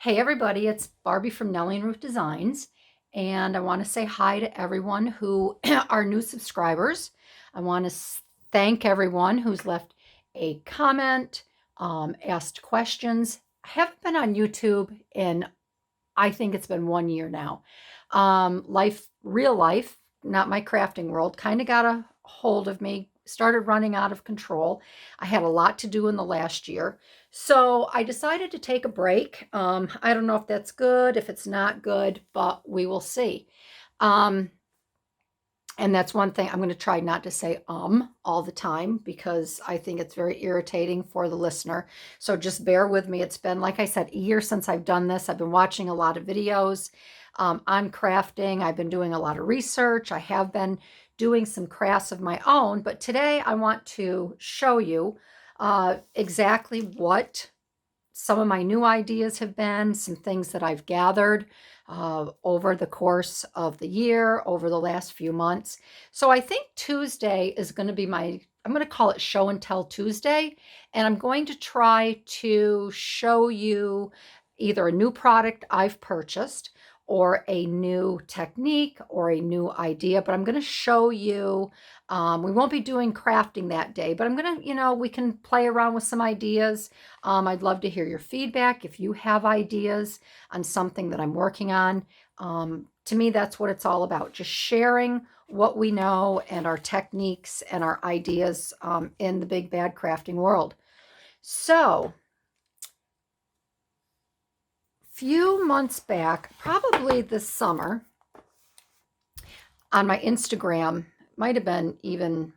Hey everybody, it's Barbie from Nellie and Ruth Designs, and I want to say hi to everyone who are new subscribers. I want to thank everyone who's left a comment, asked questions. I haven't been on YouTube in, I think it's been 1 year now. Real life, not my crafting world, kind of got a hold of me, started running out of control. I had a lot to do in the last year. So I decided to take a break. I don't know if that's good, if it's not good, but we will see. Um, and that's one thing I'm going to try not to say all the time because I think it's very irritating for the listener. So just bear with me. It's been, like I said, a year since I've done this. I've been watching a lot of videos on crafting. I've been doing a lot of research. I have been doing some crafts of my own. But today I want to show you exactly what some of my new ideas have been, some things that I've gathered over the course of the year, over the last few months. So I think Tuesday is going to be I'm going to call it Show and Tell Tuesday. And I'm going to try to show you either a new product I've purchased or a new technique or a new idea, but I'm going to show you. We won't be doing crafting that day, but I'm going to, we can play around with some ideas. I'd love to hear your feedback if you have ideas on something that I'm working on. To me, that's what it's all about, just sharing what we know and our techniques and our ideas in the big bad crafting world. So, few months back, probably this summer, on my Instagram, might have been even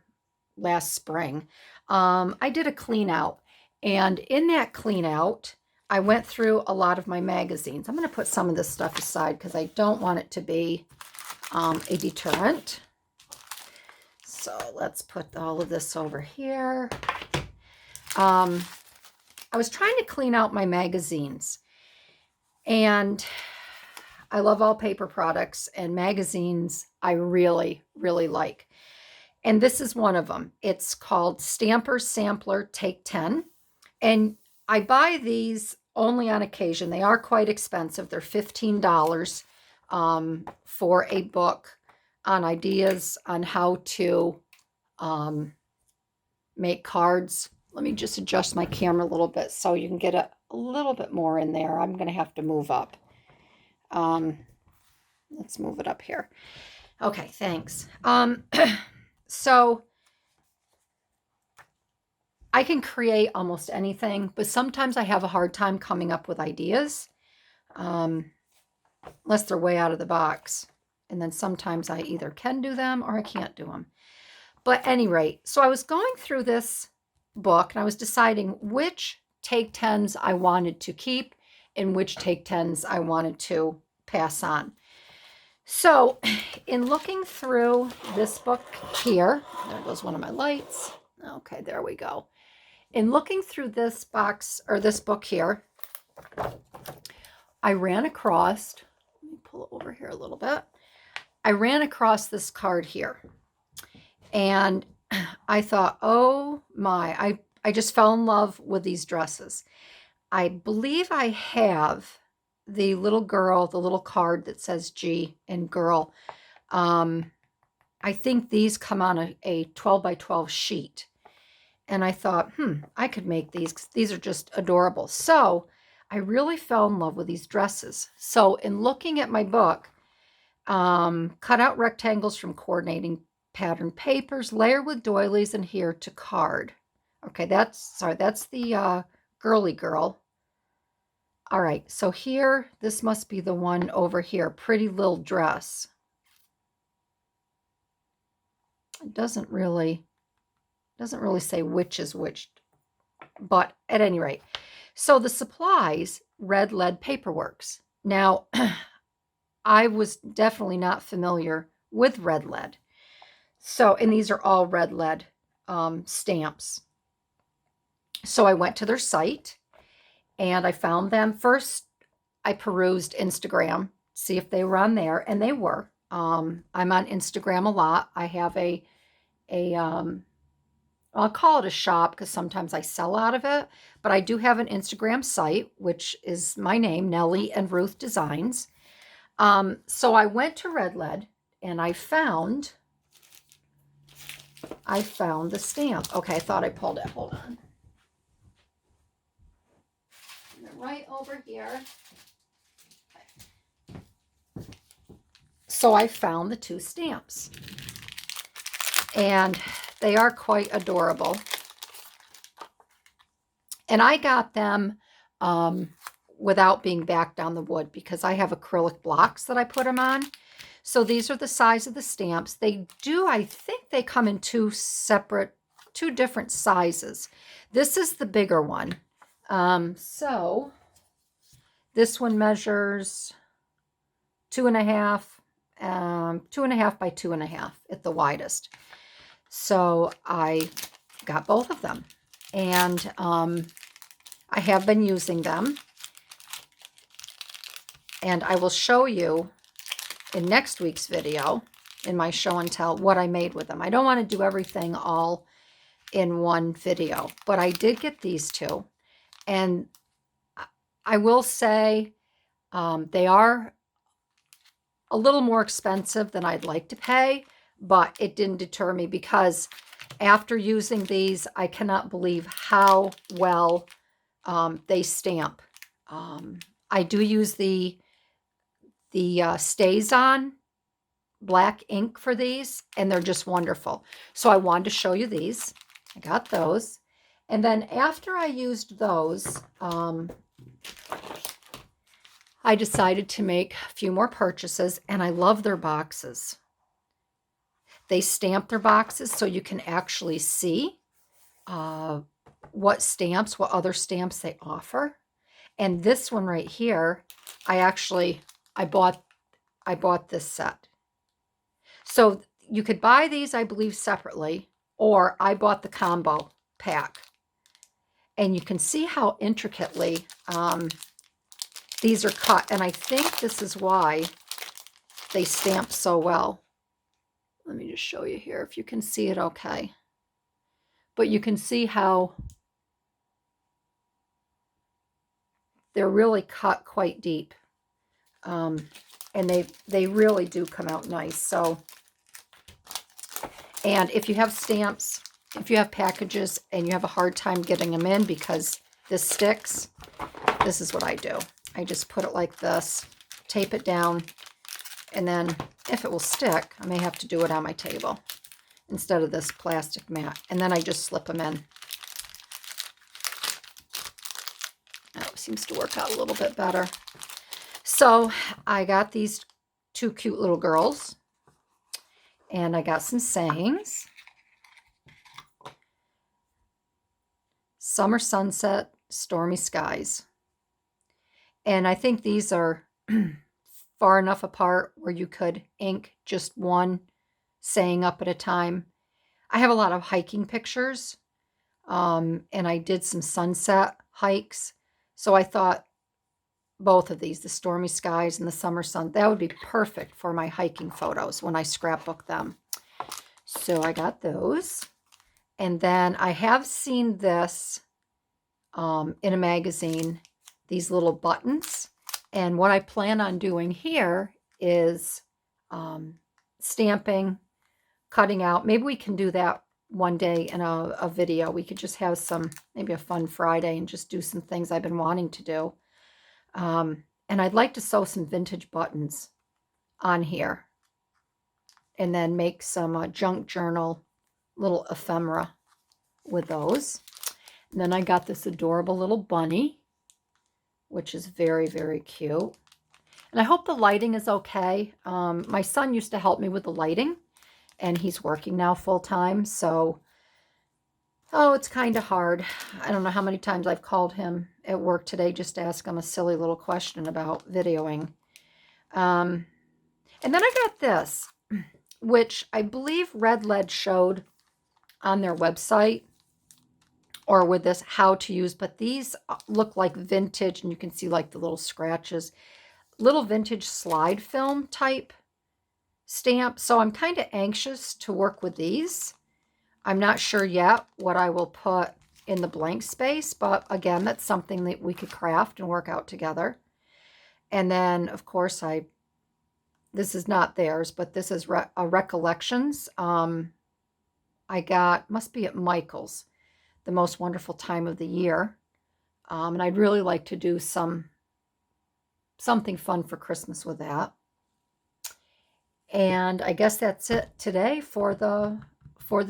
last spring, I did a clean out. And in that clean out, I went through a lot of my magazines. I'm going to put some of this stuff aside because I don't want it to be a deterrent. So let's put all of this over here. I was trying to clean out my magazines. And I love all paper products, and magazines I really, really like. And this is one of them. It's called Stamper Sampler Take 10. And I buy these only on occasion. They are quite expensive. They're $15 for a book on ideas on how to make cards. Let me just adjust my camera a little bit so you can get a little bit more in there. I'm going to have to move up. Let's move it up here. Okay, thanks. So I can create almost anything, but sometimes I have a hard time coming up with ideas, unless they're way out of the box. And then sometimes I either can do them or I can't do them. But at any rate, so I was going through this book and I was deciding which take 10s I wanted to keep and which take 10s I wanted to pass on. So in looking through this book here, there goes one of my lights. Okay, there we go. In looking through this box or this book here, I ran across, let me pull it over here a little bit. I ran across this card here and I thought, oh my, I just fell in love with these dresses. I believe I have the little girl, the little card that says G and girl. I think these come on a 12 by 12 sheet. And I thought, I could make these. These are just adorable. So I really fell in love with these dresses. So in looking at my book, cut out rectangles from coordinating pattern papers, layer with doilies, and here to card. Okay, that's the girly girl. All right, so here, this must be the one over here, Pretty Little Dress. It doesn't really say which is which, but at any rate. So the supplies, red lead paperworks. Now, I was definitely not familiar with red lead. So, and these are all red lead stamps. So I went to their site and I found them. First, I perused Instagram, see if they were on there, and they were. I'm on Instagram a lot. I have a I'll call it a shop because sometimes I sell out of it, but I do have an Instagram site, which is my name, Nellie and Ruth Designs. So I went to Red Lead and I found the stamp. Okay, I thought I pulled it. Hold on. Right over here. So I found the two stamps. And they are quite adorable. And I got them without being backed on the wood because I have acrylic blocks that I put them on. So these are the size of the stamps. They do, I think they come in two different sizes. This is the bigger one. So this one measures 2.5, 2.5 by 2.5 at the widest. So I got both of them, and I have been using them, and I will show you in next week's video, in my show and tell, what I made with them. I don't want to do everything all in one video, but I did get these two, and I will say they are a little more expensive than I'd like to pay, but it didn't deter me because after using these, I cannot believe how well they stamp. I do use the Stays On black ink for these, and they're just wonderful. So I wanted to show you these. I got those. And then after I used those, I decided to make a few more purchases, and I love their boxes. They stamp their boxes so you can actually see what other stamps they offer. And this one right here, I bought this set. So you could buy these, I believe, separately, or I bought the combo pack. And you can see how intricately these are cut. And I think this is why they stamp so well. Let me just show you here if you can see it okay. But you can see how they're really cut quite deep. And they really do come out nice. So, and if you have stamps, if you have packages and you have a hard time getting them in because this sticks, this is what I do. I just put it like this, tape it down, and then if it will stick, I may have to do it on my table instead of this plastic mat. And then I just slip them in. Oh, it seems to work out a little bit better. So I got these two cute little girls, and I got some sayings. Summer sunset, stormy skies. And I think these are far enough apart where you could ink just one saying up at a time. I have a lot of hiking pictures, and I did some sunset hikes. So I thought both of these, the stormy skies and the summer sun, that would be perfect for my hiking photos when I scrapbook them. So I got those. And then I have seen this in a magazine, these little buttons. And what I plan on doing here is stamping, cutting out. Maybe we can do that one day in a video. We could just have maybe a fun Friday and just do some things I've been wanting to do. And I'd like to sew some vintage buttons on here and then make some junk journal little ephemera with those. And then I got this adorable little bunny, which is very, very cute. And I hope the lighting is okay. My son used to help me with the lighting, and he's working now full-time, so it's kind of hard. I don't know how many times I've called him at work today just to ask him a silly little question about videoing. And then I got this, which I believe Red Lead showed on their website, or with this how to use, but these look like vintage, and you can see like the little scratches, little vintage slide film type stamp. So I'm kind of anxious to work with these. I'm not sure yet what I will put in the blank space, but again, that's something that we could craft and work out together. And then, of course, this is not theirs, but this is recollections. I got, must be at Michael's, the most wonderful time of the year. And I'd really like to do something fun for Christmas with that. And I guess that's it today for the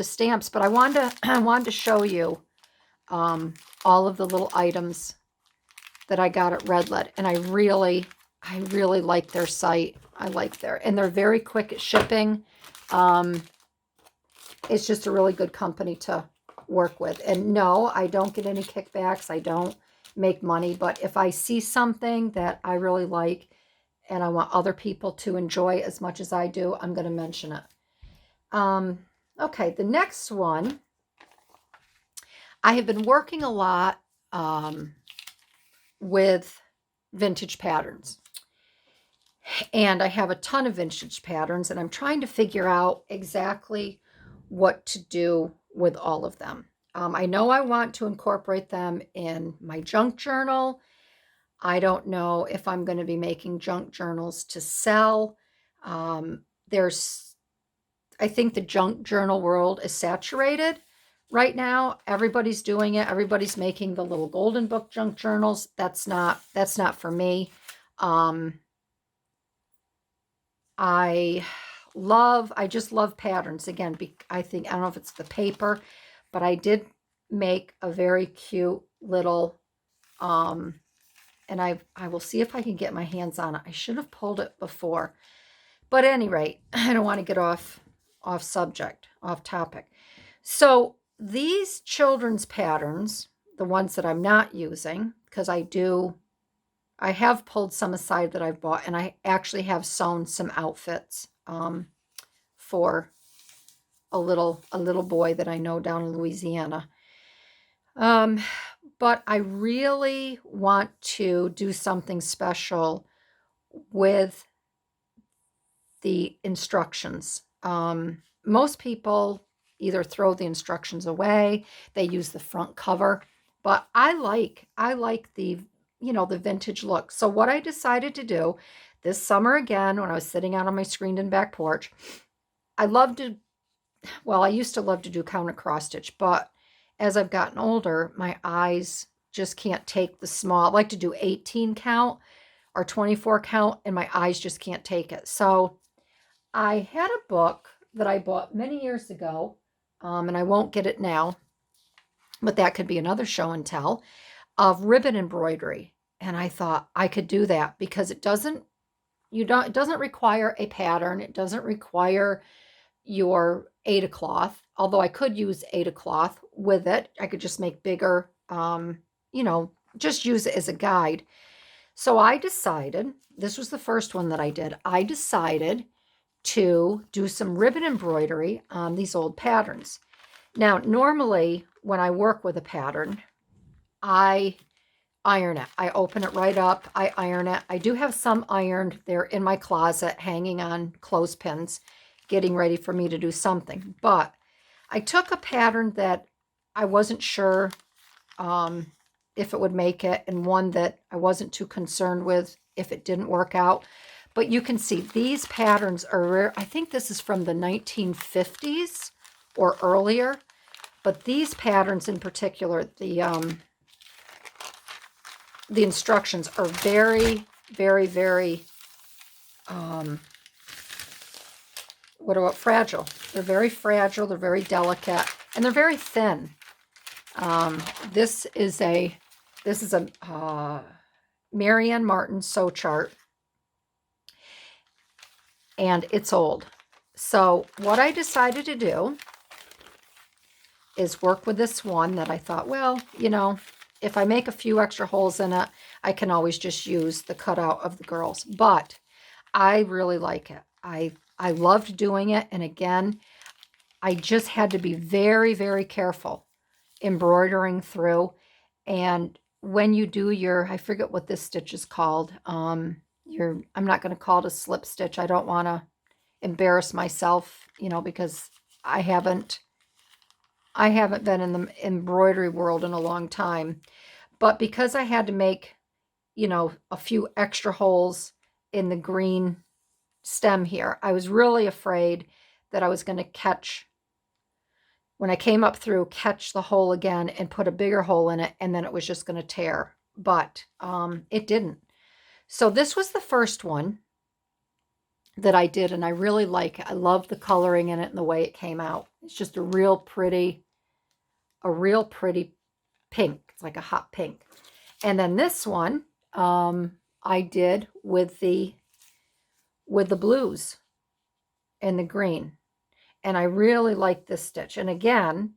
stamps. But I wanted to I wanted to show you all of the little items that I got at Redlet, and I really like their site. I like and they're very quick at shipping. It's just a really good company to work with. And no, I don't get any kickbacks. I don't make money, but if I see something that I really like and I want other people to enjoy as much as I do, I'm going to mention it. Okay, the next one, I have been working a lot with vintage patterns. And I have a ton of vintage patterns, and I'm trying to figure out exactly what to do with all of them. I know I want to incorporate them in my junk journal. I don't know if I'm going to be making junk journals to sell. I think the junk journal world is saturated right now. Everybody's doing it. Everybody's making the little golden book junk journals. That's not for me. I just love patterns. Again, I don't know if it's the paper, but I did make a very cute little, and I will see if I can get my hands on it. I should have pulled it before, but at any rate, I don't want to get off subject, off topic. So these children's patterns, the ones that I'm not using, because I have pulled some aside that I've bought, and I actually have sewn some outfits for a little boy that I know down in Louisiana. But I really want to do something special with the instructions. Most people either throw the instructions away, they use the front cover, but I like the the vintage look. So what I decided to do this summer, again, when I was sitting out on my screened-in back porch, I used to love to do count and cross stitch, but as I've gotten older, my eyes just can't take the small. I like to do 18 count or 24 count, and my eyes just can't take it. So I had a book that I bought many years ago, and I won't get it now, but that could be another show and tell, of ribbon embroidery. And I thought I could do that because it doesn't require a pattern. It doesn't require your Aida cloth, although I could use Aida cloth with it. I could just make bigger, just use it as a guide. So I decided, this was the first one that I did, I decided to do some ribbon embroidery on these old patterns. Now, normally when I work with a pattern, I iron it. I open it right up. I iron it. I do have some ironed. They're in my closet hanging on clothespins, getting ready for me to do something. But I took a pattern that I wasn't sure if it would make it, and one that I wasn't too concerned with if it didn't work out. But you can see these patterns are rare. I think this is from the 1950s or earlier. But these patterns in particular, the instructions are very, very, very, fragile. They're very fragile, they're very delicate, and they're very thin. This is a Marianne Martin sew chart, and it's old. So what I decided to do is work with this one that I thought, well, if I make a few extra holes in it, I can always just use the cutout of the girls. But I really like it. I loved doing it. And again, I just had to be very, very careful embroidering through. And when you do I forget what this stitch is called. I'm not going to call it a slip stitch. I don't want to embarrass myself, because I haven't I haven't been in the embroidery world in a long time, but because I had to make, a few extra holes in the green stem here, I was really afraid that I was going to catch, when I came up through, catch the hole again and put a bigger hole in it, and then it was just going to tear. But it didn't. So this was the first one that I did, and I really like it. I love the coloring in it and the way it came out. It's just a real pretty pink. It's like a hot pink. And then this one I did with the blues and the green. And I really like this stitch. And again,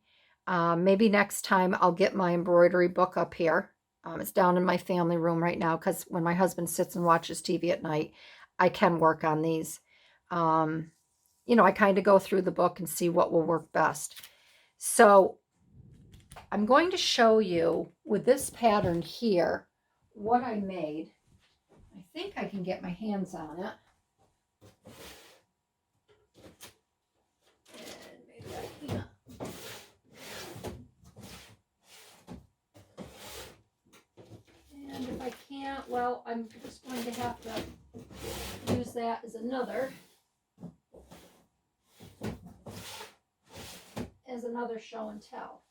maybe next time I'll get my embroidery book up here. It's down in my family room right now because when my husband sits and watches TV at night, I can work on these. I kind of go through the book and see what will work best. So I'm going to show you with this pattern here what I made. I think I can get my hands on it. And maybe I can't. And if I can't, well, I'm just going to have to use that as another show and tell.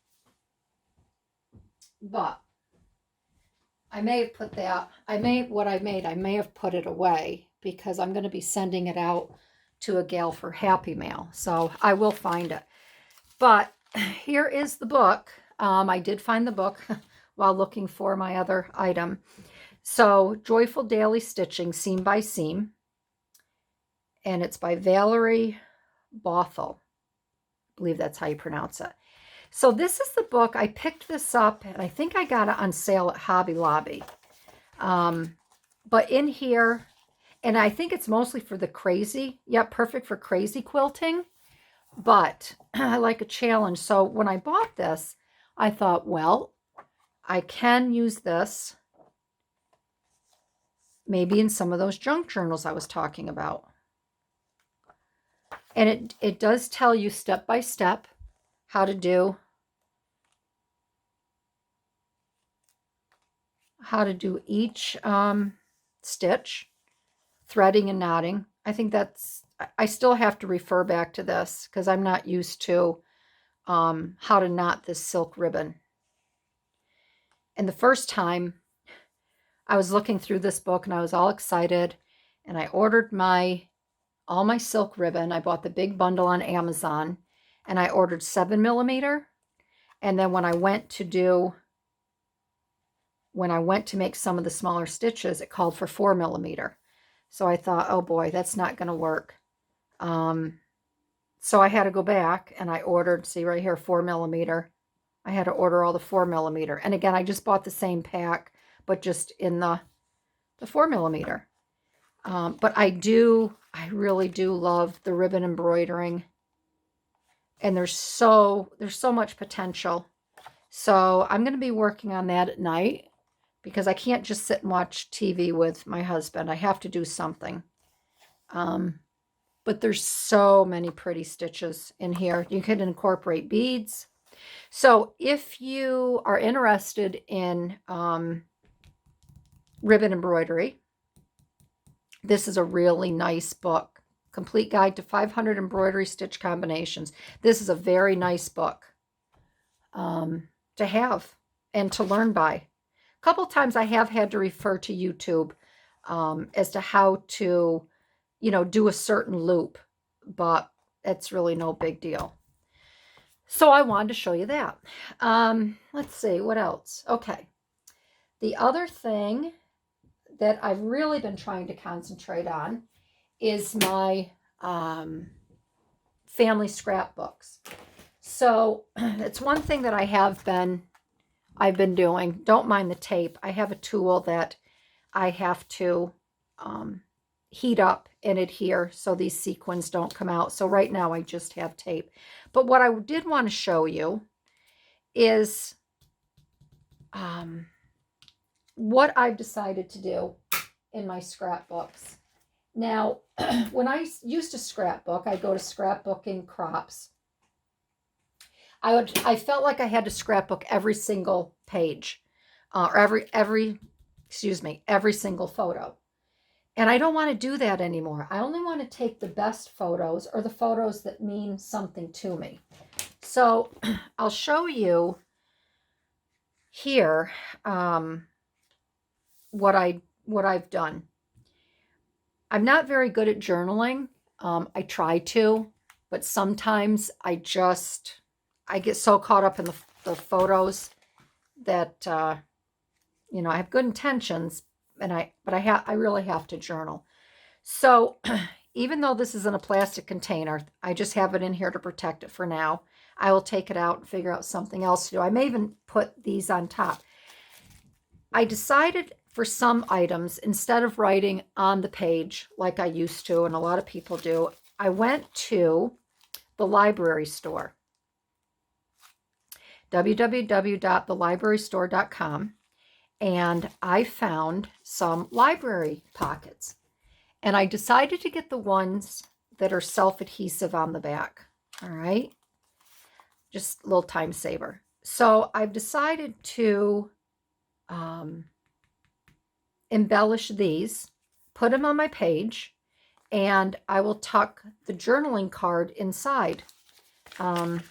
But I may have put that, I may have put it away because I'm going to be sending it out to a gal for Happy Mail. So I will find it. But here is the book. I did find the book while looking for my other item. So Joyful Daily Stitching, Seam by Seam. And it's by Valerie Bothell. I believe that's how you pronounce it. So this is the book. I picked this up, and I think I got it on sale at Hobby Lobby. But in here, and I think it's mostly for the crazy. Yep, perfect for crazy quilting. But I like a challenge. So when I bought this, I thought, well, I can use this maybe in some of those junk journals I was talking about. And it does tell you step by step how to do each stitch, threading and knotting. I think I still have to refer back to this because I'm not used to how to knot this silk ribbon. And the first time I was looking through this book and I was all excited, and I ordered all my silk ribbon. I bought the big bundle on Amazon, and I ordered 7mm. And then when I went to make some of the smaller stitches, it called for 4mm. So I thought, oh boy, that's not going to work. So I had to go back and I ordered, see right here, 4mm. I had to order all the 4mm. And again, I just bought the same pack, but just in the 4mm. But I really do love the ribbon embroidering. And there's so much potential. So I'm going to be working on that at night because I can't just sit and watch TV with my husband. I have to do something. But there's so many pretty stitches in here. You can incorporate beads. So if you are interested in ribbon embroidery, this is a really nice book. Complete Guide to 500 Embroidery Stitch Combinations. This is a very nice book to have and to learn by. A couple times I have had to refer to YouTube as to how to, do a certain loop, but it's really no big deal. So I wanted to show you that. Let's see, what else? Okay. The other thing that I've really been trying to concentrate on is my family scrapbooks. So it's one thing that I've been doing. Don't mind the tape. I have a tool that I have to heat up and adhere so these sequins don't come out. So right now I just have tape. But what I did want to show you is what I've decided to do in my scrapbooks. Now, when I used to scrapbook, I go to Scrapbooking Crops. I felt like I had to scrapbook every single page, or every single photo. And I don't want to do that anymore. I only want to take the best photos or the photos that mean something to me. So I'll show you here what I've done. I'm not very good at journaling. I try to, but sometimes I get so caught up in the photos that I have good intentions, but I really have to journal. So even though this is in a plastic container, I just have it in here to protect it for now. I will take it out and figure out something else to do. I may even put these on top. I decided for some items, instead of writing on the page like I used to, and a lot of people do, I went to the library store, www.thelibrarystore.com, and I found some library pockets. And I decided to get the ones that are self-adhesive on the back. All right. Just a little time saver. So I've decided to embellish these, put them on my page, and I will tuck the journaling card inside. And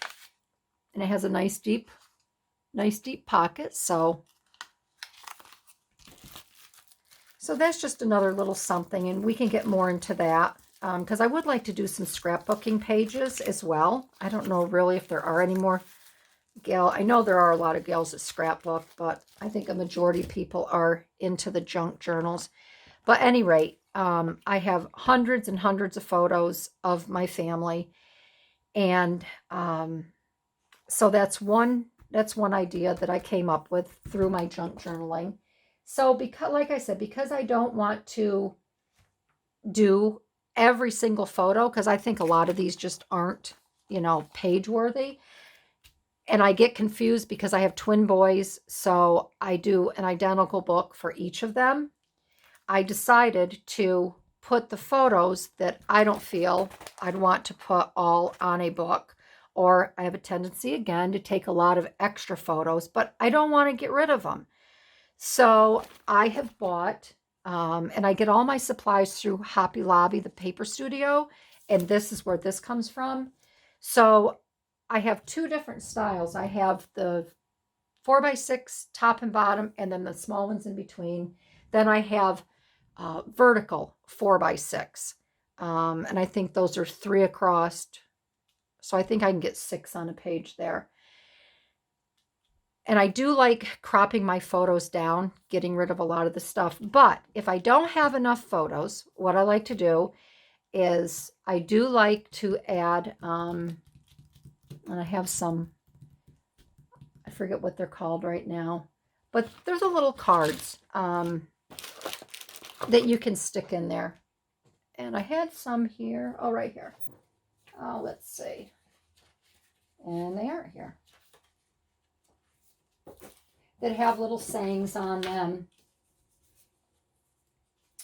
it has a nice deep pocket. So that's just another little something, and we can get more into that because I would like to do some scrapbooking pages as well. I don't know really if there are any more I know there are a lot of gals that scrapbook, but I think a majority of people are into the junk journals. But at any rate, I have hundreds and hundreds of photos of my family, and so that's one idea that I came up with through my junk journaling. So because, like I said, because I don't want to do every single photo, because I think a lot of these just aren't, page worthy. And I get confused because I have twin boys, so I do an identical book for each of them. I decided to put the photos that I don't feel I'd want to put all on a book, or I have a tendency, again, to take a lot of extra photos, but I don't want to get rid of them. So I have bought, and I get all my supplies through Hobby Lobby, the paper studio, and this is where this comes from. So I have two different styles. I have the 4x6 top and bottom, and then the small ones in between. Then I have vertical 4x6, and I think those are 3 across. So I think I can get 6 on a page there. And I do like cropping my photos down, getting rid of a lot of the stuff. But if I don't have enough photos, what I like to do is I do like to add, and I have some, I forget what they're called right now, but there's a little cards that you can stick in there. And I had some here. Oh, right here. Oh, let's see. And they aren't here. That have little sayings on them.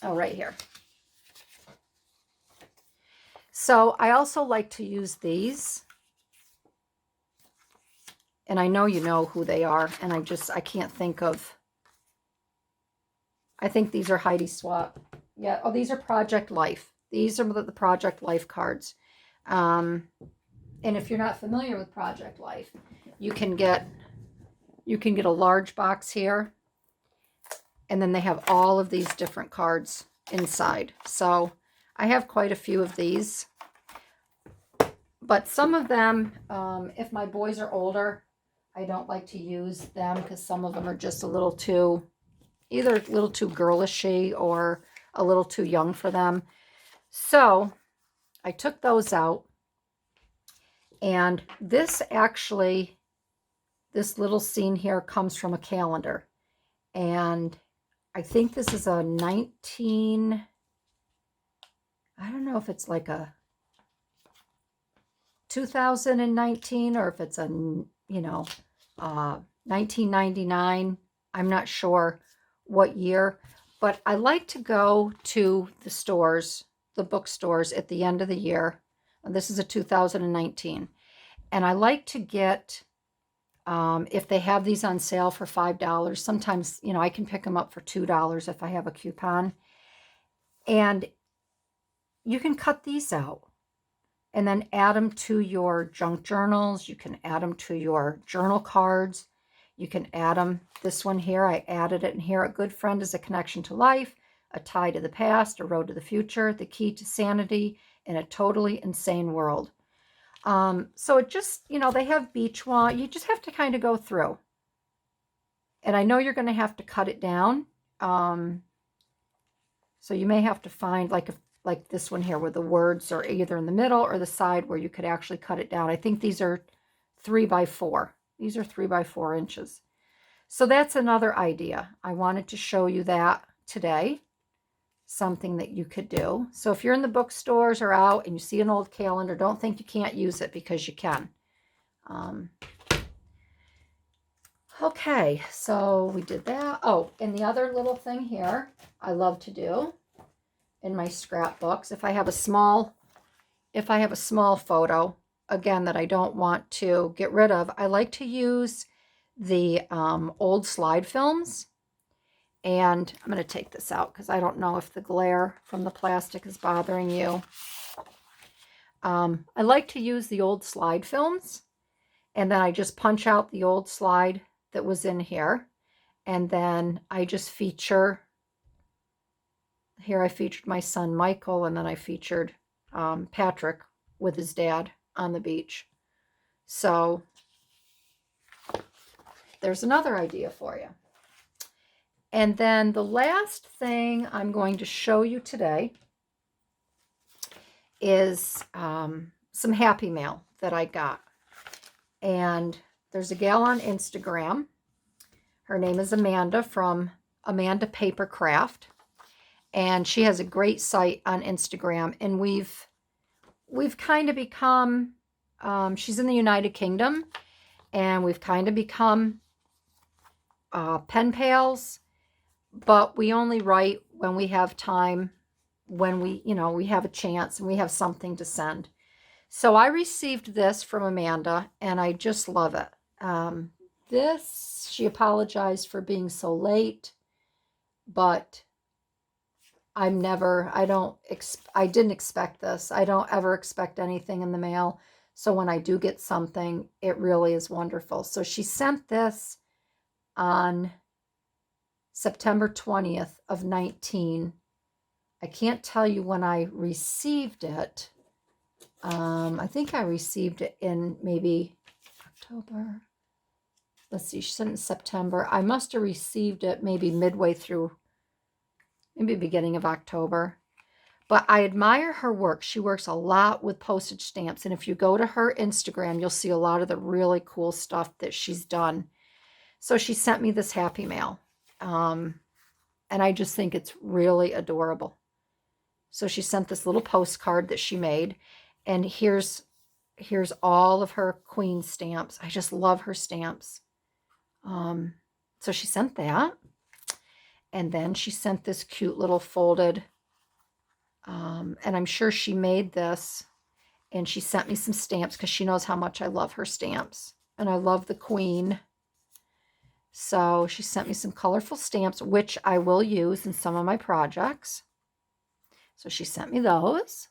Oh, right here. So I also like to use these. And I know you know who they are, and I can't think of. I think these are Heidi Swap. Yeah, oh, these are Project Life. These are the Project Life cards. And if you're not familiar with Project Life, you can get a large box here, and then they have all of these different cards inside. So I have quite a few of these. But some of them, if my boys are older, I don't like to use them because some of them are just a little too, either a little too girlishy or a little too young for them. So I took those out. And this actually, this little scene here comes from a calendar. And I think this is a 19, I don't know if it's like a 2019 or if it's a, 1999. I'm not sure what year, but I like to go to the stores, the bookstores at the end of the year. And this is a 2019. And I like to get, if they have these on sale for $5, sometimes, you know, I can pick them up for $2 if I have a coupon. And you can cut these out and then add them to your junk journals. You can add them to your journal cards. You can add them. This one here, I added it in here. A good friend is a connection to life, a tie to the past, a road to the future, the key to sanity in a totally insane world. So it just, you know, they have beach one. You just have to kind of go through. And I know you're going to have to cut it down. So you may have to find like this one here where the words are either in the middle or the side where you could actually cut it down. I think these are 3x4. These are 3x4 inches. So that's another idea. I wanted to show you that today. Something that you could do. So if you're in the bookstores or out and you see an old calendar, don't think you can't use it, because you can. Okay, so we did that. Oh, and the other little thing here I love to do in my scrapbooks, if I have a small photo, again, that I don't want to get rid of, I like to use the old slide films. And I'm going to take this out because I don't know if the glare from the plastic is bothering you. I like to use the old slide films, and then I just punch out the old slide that was in here, and then I just feature, here I featured my son Michael, and then I featured Patrick with his dad on the beach. So there's another idea for you. And then the last thing I'm going to show you today is some Happy Mail that I got. And there's a gal on Instagram. Her name is Amanda, from Amanda Papercraft. And she has a great site on Instagram. And we've kind of become, she's in the United Kingdom, and we've kind of become pen pals. But we only write when we have time, when we have a chance and we have something to send. So I received this from Amanda, and I just love it. She apologized for being so late, but I didn't expect this. I don't ever expect anything in the mail. So when I do get something, it really is wonderful. So she sent this on September 20th of 19. I can't tell you when I received it. I think I received it in maybe October. Let's see, she sent it in September. I must have received it maybe midway through, maybe beginning of October. But I admire her work. She works a lot with postage stamps. And if you go to her Instagram, you'll see a lot of the really cool stuff that she's done. So she sent me this Happy Mail. And I just think it's really adorable. So she sent this little postcard that she made. And here's all of her Queen stamps. I just love her stamps. So she sent that. And then she sent this cute little folded, and I'm sure she made this, and she sent me some stamps because she knows how much I love her stamps. And I love the Queen. So she sent me some colorful stamps, which I will use in some of my projects. So she sent me those.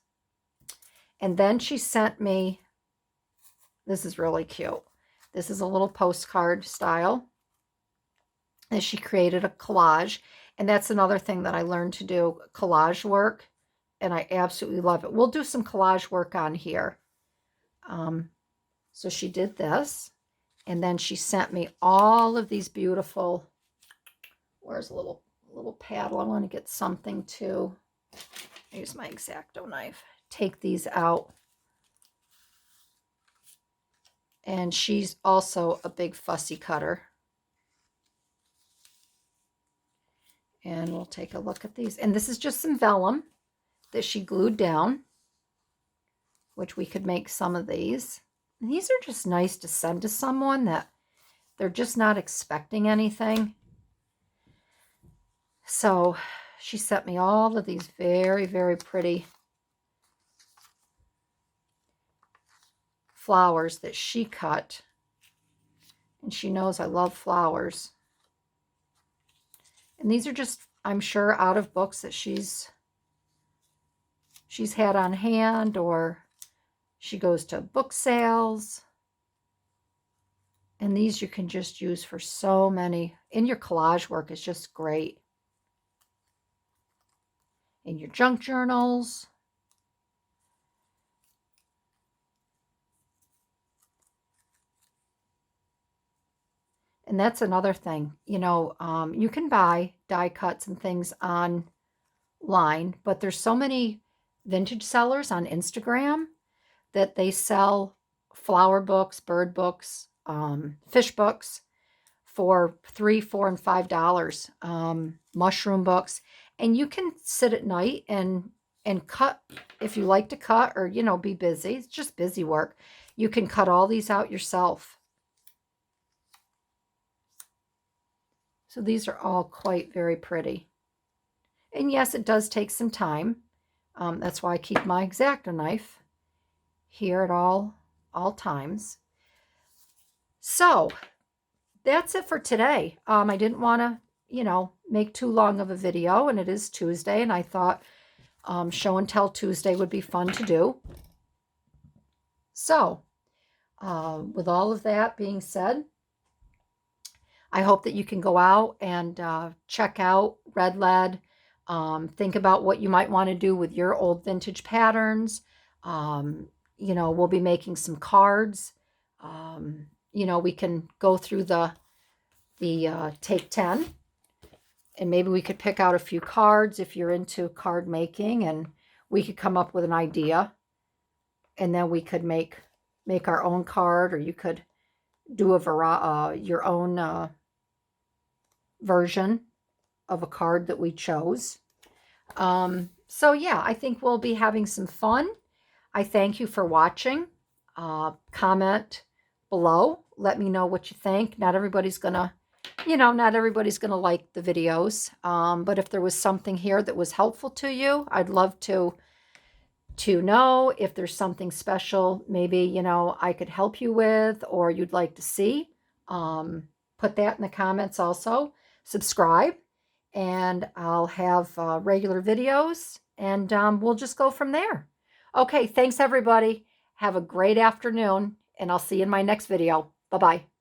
And then she sent me, this is really cute. This is a little postcard style. And she created a collage. And that's another thing that I learned to do, collage work. And I absolutely love it. We'll do some collage work on here. So she did this. And then she sent me all of these beautiful, where's a little paddle? I want to get something to use my X-Acto knife. Take these out. And she's also a big fussy cutter. And we'll take a look at these. And this is just some vellum that she glued down, which we could make some of these. And these are just nice to send to someone that they're just not expecting anything. So she sent me all of these very, very pretty flowers that she cut. And she knows I love flowers. And these are just, I'm sure, out of books that she's had on hand, or she goes to book sales. And these you can just use for so many. In your collage work is just great. In your junk journals. And that's another thing. You know, you can buy die cuts and things online, but there's so many vintage sellers on Instagram that they sell flower books, bird books, fish books for $3, $4, and $5. Mushroom books, and you can sit at night and cut if you like to cut, or you know, be busy. It's just busy work. You can cut all these out yourself. So these are all quite very pretty. And yes, it does take some time. That's why I keep my X-Acto knife here at all times. So that's it for today. I didn't want to, you know, make too long of a video, and it is Tuesday, and I thought Show and Tell Tuesday would be fun to do. So, with all of that being said, I hope that you can go out and check out Red Lead. Think about what you might want to do with your old vintage patterns. You know, we'll be making some cards. You know, we can go through the Take 10, and maybe we could pick out a few cards if you're into card making, and we could come up with an idea, and then we could make our own card, or you could do your own version of a card that we chose. So yeah, I think we'll be having some fun. I thank you for watching. Comment below. Let me know what you think. Not everybody's gonna, you know, not everybody's gonna like the videos. But if there was something here that was helpful to you, I'd love to know. If there's something special, maybe, you know, I could help you with, or you'd like to see. Put that in the comments also. Subscribe, and I'll have regular videos, and we'll just go from there. Okay, thanks everybody. Have a great afternoon, and I'll see you in my next video. Bye-bye.